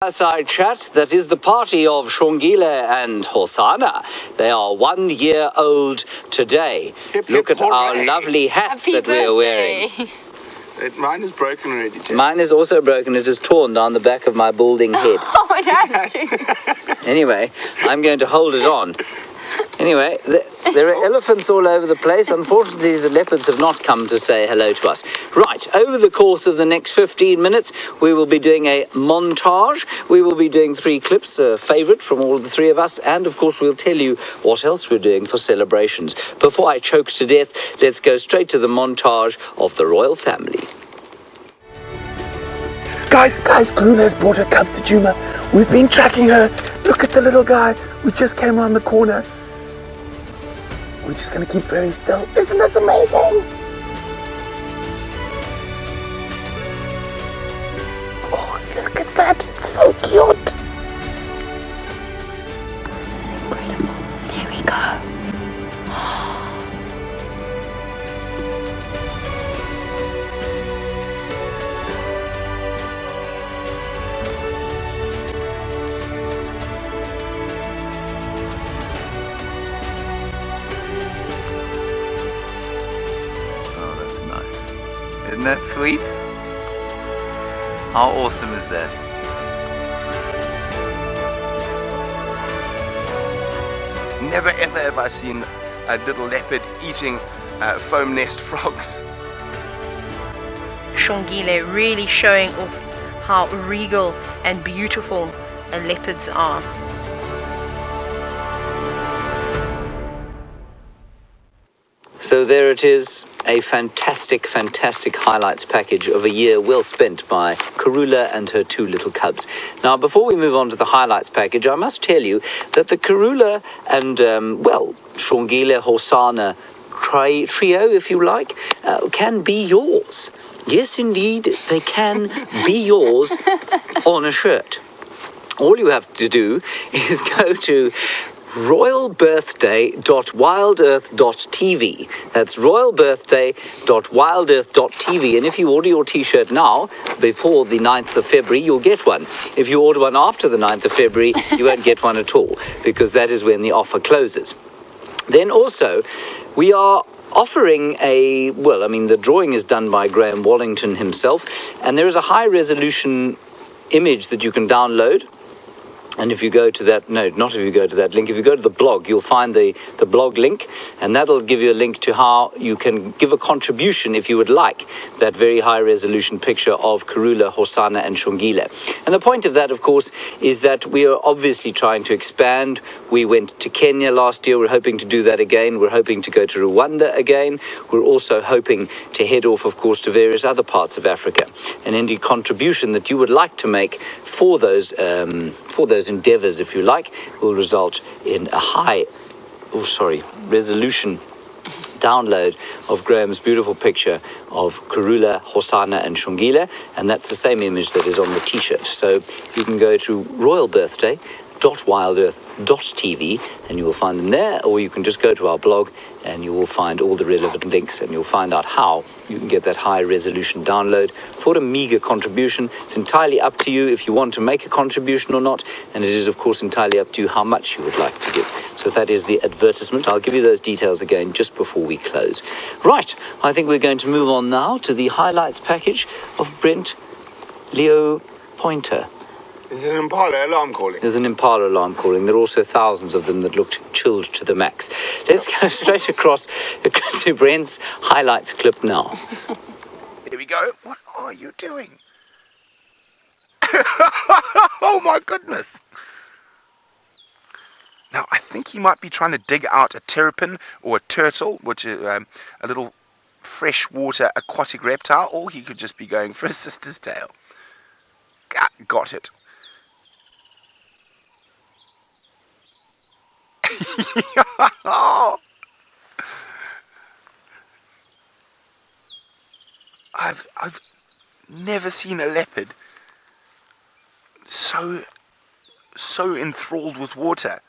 Fireside chat, that is the party of Xongile and Hosana. They are 1 year old today. Hip, Look hip, at our hooray. lovely hats Happy that we are wearing. Mine is broken already, Jim. Mine is also broken. It is torn down the back of my balding head. Oh, it has to. Anyway, I'm going to hold it on. Anyway, there are elephants all over the place. Unfortunately, the leopards have not come to say hello to us. Right, over the course of the next 15 minutes, we will be doing a montage. We will be doing 3 clips, a favourite from all of the 3 of us, and of course we'll tell you what else we're doing for celebrations. Before I choke to death, let's go straight to the montage of the royal family. Guys, Kula's brought her cubs to Djuma. We've been tracking her. Look at the little guy. We just came around the corner. We're just going to keep very still. Isn't this amazing? Oh, look at that. It's so cute. This is incredible. There we go. Isn't that sweet? How awesome is that? Never ever have I seen a little leopard eating foam nest frogs. Xongile really showing off how regal and beautiful leopards are. So there it is, a fantastic highlights package of a year well spent by Kruger and her 2 little cubs. Now, before we move on to the highlights package, I must tell you that the Kruger and, Xongile, Hosana trio, if you like, can be yours. Yes, indeed, they can be yours on a shirt. All you have to do is go to royalbirthday.wildearth.tv. That's royalbirthday.wildearth.tv, and if you order your t-shirt now before the 9th of February, you'll get one. If you order one after the 9th of February, you won't get one at all, because that is when the offer closes. Then also, we are offering the drawing is done by Graham Wallington himself, and there is a high resolution image that you can download. And if you go to that, link, if you go to the blog, you'll find the blog link, and that'll give you a link to how you can give a contribution if you would like that very high resolution picture of Kruger, Hosana and Xongile. And the point of that, of course, is that we are obviously trying to expand. We went to Kenya last year. We're hoping to do that again. We're hoping to go to Rwanda again. We're also hoping to head off, of course, to various other parts of Africa. And any contribution that you would like to make for those endeavors, if you like, will result in a resolution download of Graham's beautiful picture of Kruger, Hosana and Xongile, and that's the same image that is on the t-shirt. So you can go to royalbirthday.wildearth.tv and you will find them there, or you can just go to our blog and you will find all the relevant links, and you'll find out how you can get that high resolution download for a meager contribution. It's entirely up to you if you want to make a contribution or not, and it is of course entirely up to you how much you would like to give. So that is the advertisement. I'll give you those details again just before we close. Right, I think we're going to move on now to the highlights package of Brent Leo Pointer. There's an Impala alarm calling. There's an Impala alarm calling. There are also thousands of them that looked chilled to the max. Let's go straight across to Brent's highlights clip now. Here we go. What are you doing? Oh my goodness. Now, I think he might be trying to dig out a terrapin or a turtle, which is a little freshwater aquatic reptile, or he could just be going for a sister's tail. Got it. I've never seen a leopard so enthralled with water.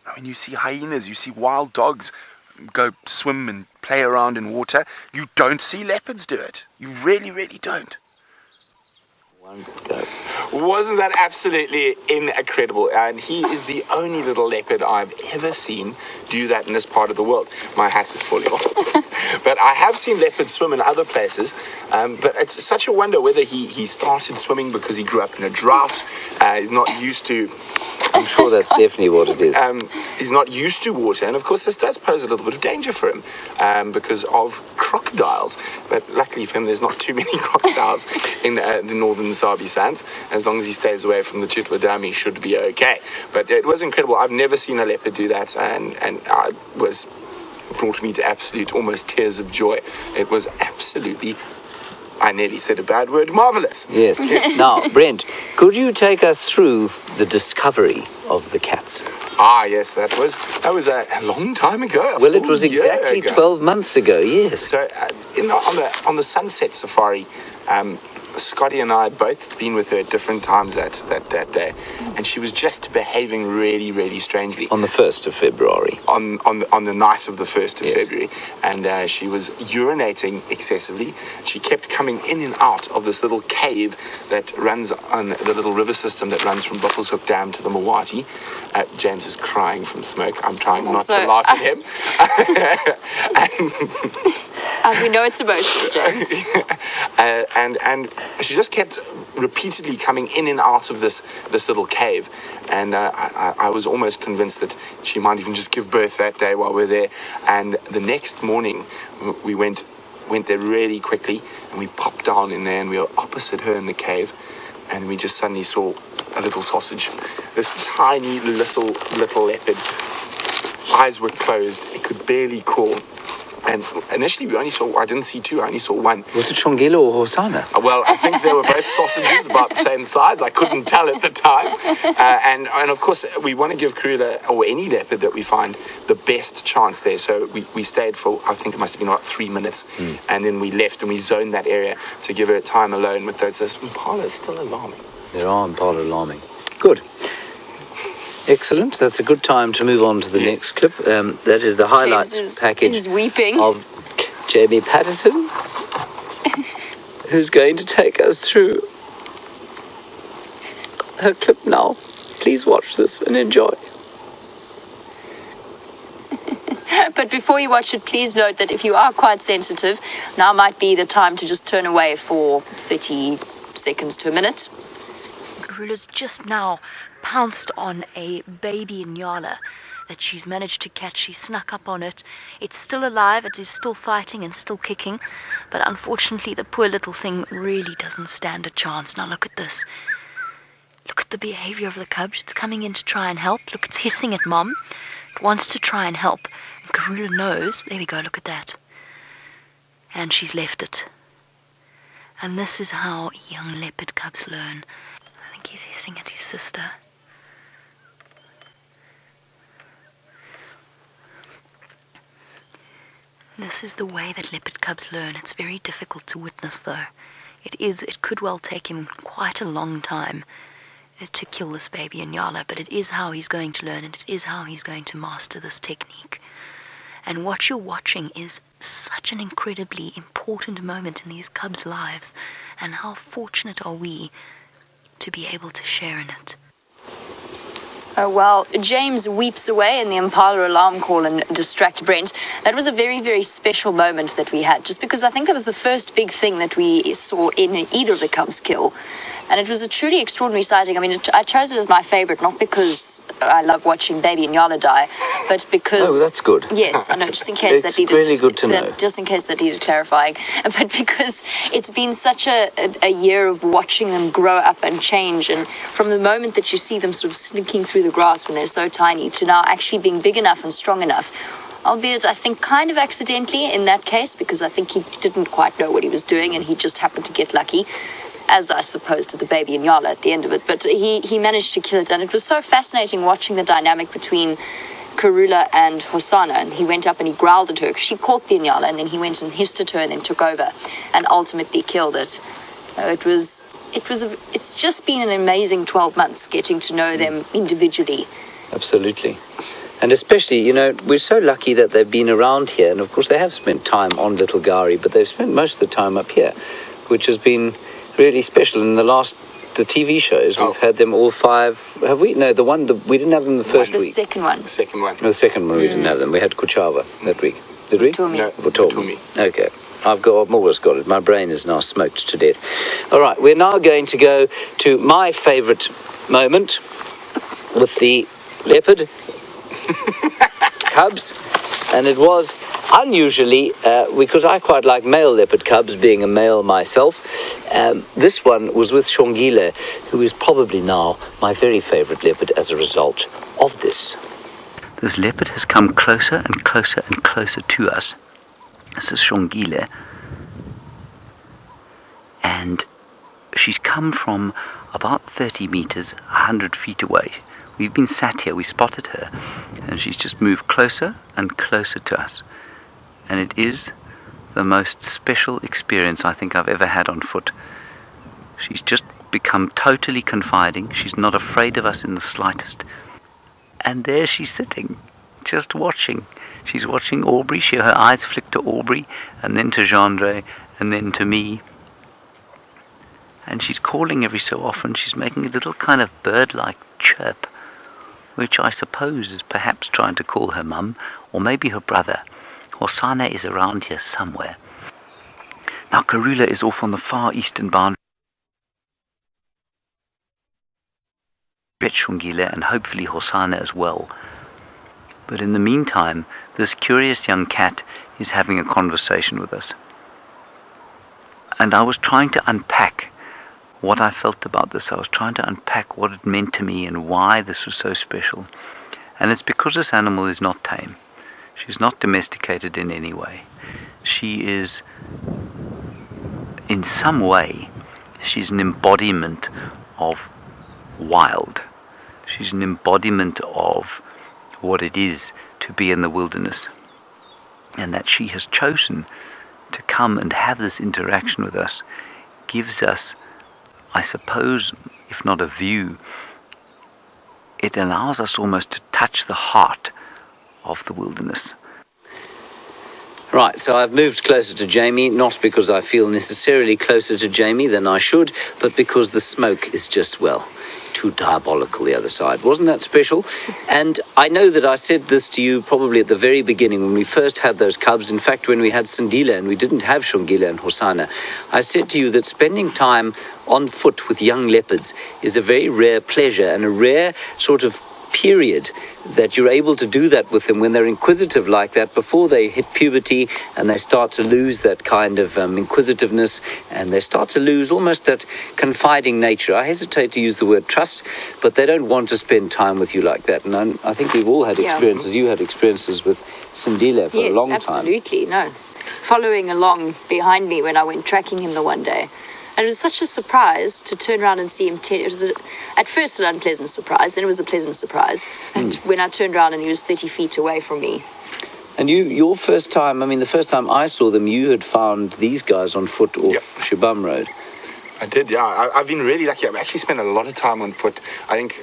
I mean, you see hyenas, you see wild dogs go swim and play around in water. You don't see leopards do it. You really, really don't. Go. Wasn't that absolutely incredible? And he is the only little leopard I've ever seen do that in this part of the world. My hat is falling off. But I have seen leopards swim in other places. But it's such a wonder whether he started swimming because he grew up in a drought. He's not used to... I'm sure that's definitely what it is. He's not used to water, and of course this does pose a little bit of danger for him because of crocodiles. But luckily for him, there's not too many crocodiles in the northern Sabi sands. As long as he stays away from the Chitwa Dam, he should be okay. But it was incredible. I've never seen a leopard do that, and I was brought me to absolute almost tears of joy. It was absolutely, I nearly said a bad word, marvelous. Yes. Now, Brent, could you take us through the discovery of the cats? Ah, yes, that was a long time ago. Well, it was exactly 12 months ago, yes. So, on the sunset safari, Scotty and I had both been with her at different times that day, and she was just behaving really, really strangely. On the 1st of February. On the night of the 1st of Yes. February, and she was urinating excessively. She kept coming in and out of this little cave that runs on the little river system that runs from Buffelshoek Dam to the Mawati. James is crying from smoke. I'm trying not to laugh at him. We know it's emotional, James. And she just kept repeatedly coming in and out of this little cave, and I was almost convinced that she might even just give birth that day while we're there. And the next morning we went there really quickly, and we popped down in there, and we were opposite her in the cave, and we just suddenly saw a little sausage, this tiny little leopard. Eyes were closed, it could barely crawl. And initially I didn't see two, I only saw one. Was it Xongile or Hosana? Well, I think they were both sausages, about the same size. I couldn't tell at the time. And of course, we want to give Kruger, or any leopard that we find, the best chance there. So we stayed for, I think it must have been about 3 minutes. And then we left and we zoned that area to give her time alone with those. Impala is still alarming. There are Impala alarming. Good. Excellent. That's a good time to move on to the next clip. That is the highlights package is weeping. of Jamie Patterson, who's going to take us through her clip now. Please watch this and enjoy. But before you watch it, please note that if you are quite sensitive, now might be the time to just turn away for 30 seconds to a minute. Karula's just now pounced on a baby nyala that she's managed to catch. She snuck up on it. It's still alive, it is still fighting and still kicking, but unfortunately the poor little thing really doesn't stand a chance. Now look at this. Look at the behavior of the cub. It's coming in to try and help. Look, it's hissing at mom. It wants to try and help. And Karula knows. There we go, look at that. And she's left it. And this is how young leopard cubs learn. I think he's hissing at his sister. This is the way that leopard cubs learn. It's very difficult to witness, though. It could well take him quite a long time to kill this baby Nyala, but it is how he's going to learn, and it is how he's going to master this technique. And what you're watching is such an incredibly important moment in these cubs' lives, and how fortunate are we to be able to share in it. Oh, well, James weeps away in the Impala alarm call and distract Brent. That was a very, very special moment that we had, just because I think that was the first big thing that we saw in either of the cubs kill. And it was a truly extraordinary sighting. I mean, I chose it as my favorite, not because I love watching baby Nyala die, but because... Oh, that's good. Yes, I know, just in case that needed... It's really good to know. Just in case that needed clarifying. But because it's been such a year of watching them grow up and change, and from the moment that you see them sort of slinking through the grass when they're so tiny, to now actually being big enough and strong enough, albeit I think kind of accidentally in that case, because I think he didn't quite know what he was doing and he just happened to get lucky, as I suppose to the baby Nyala at the end of it. But he managed to kill it, and it was so fascinating watching the dynamic between Kula and Hosana. And he went up and he growled at her because she caught the Nyala, and then he went and hissed at her and then took over and ultimately killed it. It's just been an amazing 12 months getting to know them individually. Absolutely. And especially, you know, we're so lucky that they've been around here, and of course they have spent time on Little Gari, but they've spent most of the time up here, which has been really special. In the TV shows, we've had them all 5. Have we? No, we didn't have them the first The week. second one. The second one. No, the second one we didn't have them. We had Kuchava that week. Did we? Tumi. No, Tumi. Okay. I've always got it. My brain is now smoked to death. All right, we're now going to go to my favourite moment with the leopard cubs, and it was unusually, because I quite like male leopard cubs, being a male myself. This one was with Xongile, who is probably now my very favourite leopard as a result of this. This leopard has come closer and closer and closer to us. This is Xongile, and she's come from about 30 meters, 100 feet away. We've been sat here, we spotted her, and she's just moved closer and closer to us. And it is the most special experience I think I've ever had on foot. She's just become totally confiding. She's not afraid of us in the slightest. And there she's sitting, just watching. She's watching Aubrey. Her eyes flick to Aubrey, and then to Gendre, and then to me. And she's calling every so often. She's making a little kind of bird-like chirp, which I suppose is perhaps trying to call her mum, or maybe her brother. Hosana is around here somewhere. Now Kruger is off on the far eastern boundary. Xongile and hopefully Hosana as well. But in the meantime, this curious young cat is having a conversation with us. And I was trying to unpack what I felt about this. I was trying to unpack what it meant to me and why this was so special. And it's because this animal is not tame. She's not domesticated in any way. She is, in some way, she's an embodiment of wild. She's an embodiment of what it is to be in the wilderness. And that she has chosen to come and have this interaction with us gives us, I suppose, if not a view, it allows us almost to touch the heart of the wilderness. Right, so I've moved closer to Jamie, not because I feel necessarily closer to Jamie than I should, but because the smoke is just, well, too diabolical the other side. Wasn't that special? And I know that I said this to you probably at the very beginning when we first had those cubs. In fact, when we had Sindile and we didn't have Xongile and Hosana, I said to you that spending time on foot with young leopards is a very rare pleasure and a rare sort of period that you're able to do that with them when they're inquisitive like that, before they hit puberty and they start to lose that kind of inquisitiveness, and they start to lose almost that confiding nature. I hesitate to use the word trust, but they don't want to spend time with you like that. And I think we've all had experiences. You had experiences with Sindile for a long time. Yes, absolutely. No. Following along behind me when I went tracking him the one day. And it was such a surprise to turn around and see him. It was at first an unpleasant surprise, then it was a pleasant surprise. And when I turned around and he was 30 feet away from me. And your first time, the first time I saw them, you had found these guys on foot off Shibam Road. I did, yeah. I've been really lucky. I've actually spent a lot of time on foot. I think,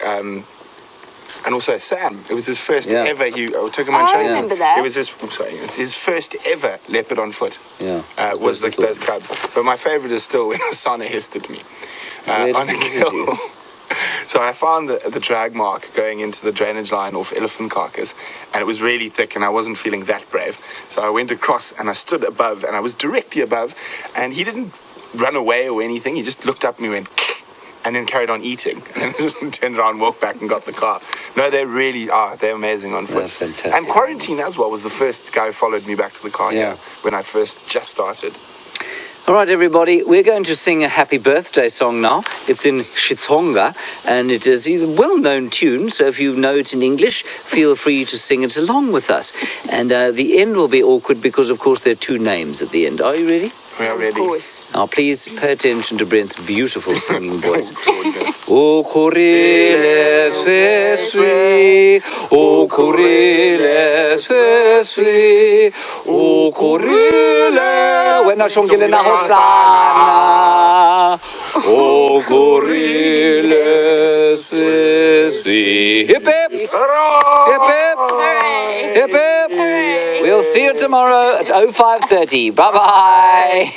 and also Sam. It was his first ever. I took him on I remember that. It was his first ever leopard on foot. Yeah. Was those cubs. But my favourite is still when Hosana hissed at me on a kill. So I found the drag mark going into the drainage line off Elephant Carcass, and it was really thick, and I wasn't feeling that brave. So I went across, and I stood above, and I was directly above, and he didn't run away or anything. He just looked up at me and went, and then carried on eating, and then turned around, walked back, and got the car. No, they really are. They're amazing on foot. They're fantastic. And Quarantine as well was the first guy who followed me back to the car here when I first just started. All right, everybody, we're going to sing a happy birthday song now. It's in Xitsonga, and it is a well-known tune, so if you know it in English, feel free to sing it along with us. And the end will be awkward because, of course, there are two names at the end. Are you ready? We are ready. Of course. Now, please pay attention to Brent's beautiful singing voice. Goodness. O Korile Sesri, O Korile Sesri, O Korile, when I Xongile na Hosana, O Korile Sesri. Hip hip! Hip hip! Hooray! Hip hip! Hooray! We'll see you tomorrow at 05:30. Bye-bye.